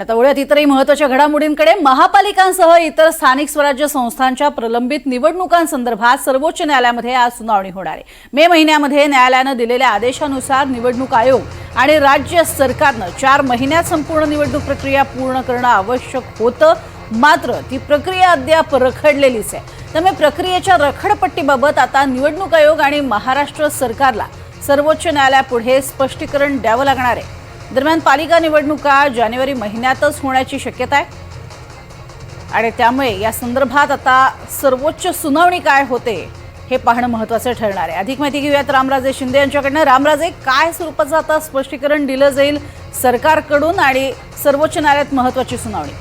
आता वळूयात इतरही महत्त्वाच्या घडामोडींकडे। महापालिकांसह इतर स्थानिक स्वराज्य संस्थांच्या प्रलंबित निवडणुकांसंदर्भात सर्वोच्च न्यायालयामध्ये आज सुनावणी होणार आहे। मे महिन्यामध्ये न्यायालयाने दिलेल्या आदेशानुसार निवडणूक आयोग आणि राज्य सरकारने 4 महिन्यात संपूर्ण निवडणूक प्रक्रिया पूर्ण करणे आवश्यक होतं, मात्र ती प्रक्रिया अद्याप रखडलेलीच आहे। त्यामुळे प्रक्रियेच्या रखडपट्टीबाबत आता निवडणूक आयोग आणि महाराष्ट्र सरकारला सर्वोच्च न्यायालयापुढे स्पष्टीकरण द्यावं लागणार आहे। दरम्यान पालिका निवडणुका जानेवारी महिन्यातच होण्याची शक्यता आहे आणि त्यामुळे या संदर्भात आता सर्वोच्च सुनावणी काय होते हे पाहणं महत्त्वाचं ठरणार आहे। अधिक माहिती घेऊयात रामराजे शिंदे यांच्याकडनं। रामराजे, काय स्वरूपाचं आता स्पष्टीकरण दिलं जाईल सरकारकडून आणि सर्वोच्च न्यायालयात महत्त्वाची सुनावणी?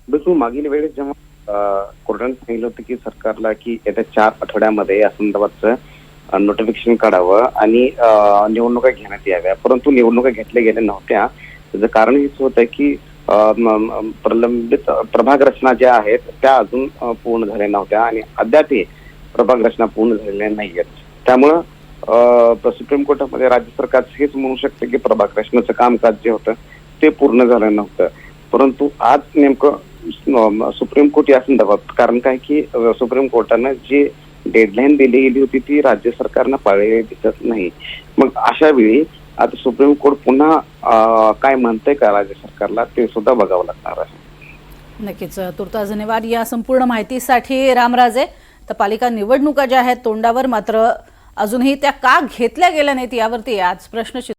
बिलकुल, मागील वेळेस जेव्हा कोर्टाने सांगितलं होतं की सरकारला की येत्या 4 आठवड्यामध्ये या संदर्भाचं नोटिफिकेशन काढावं आणि निवडणुका घेण्यात याव्या, परंतु निवडणुका घेतल्या गेल्या नव्हत्या। त्याचं कारण हेच होतं की प्रलंबित प्रभाग रचना ज्या आहेत त्या अजून पूर्ण झाल्या नव्हत्या आणि अद्यापही प्रभाग रचना पूर्ण झालेल्या नाहीयेत। त्यामुळं सुप्रीम कोर्टामध्ये राज्य सरकार हेच म्हणू शकते की प्रभाग रचनेचं कामकाज जे होतं ते पूर्ण झालं नव्हतं, परंतु आज नेमकं सुप्रीम कोर्ट या संदर्भात, कारण काय की सुप्रीम कोर्टानं जी डेडलाईन दिली गेली होती ती राज्य सरकारनं पाळलेली दिसत नाही। मग अशा वेळी आता सुप्रीम कोर्ट पुन्हा काय म्हणतंय का राज्य सरकारला ते सुद्धा बघावं लागणार आहे। नक्कीच, तुर्तास धन्यवाद या संपूर्ण माहितीसाठी रामराजे। तर पालिका निवडणुका ज्या आहेत तोंडावर, मात्र अजूनही त्या का घेतल्या गेल्या नाहीत यावरती आज प्रश्नचिन्ह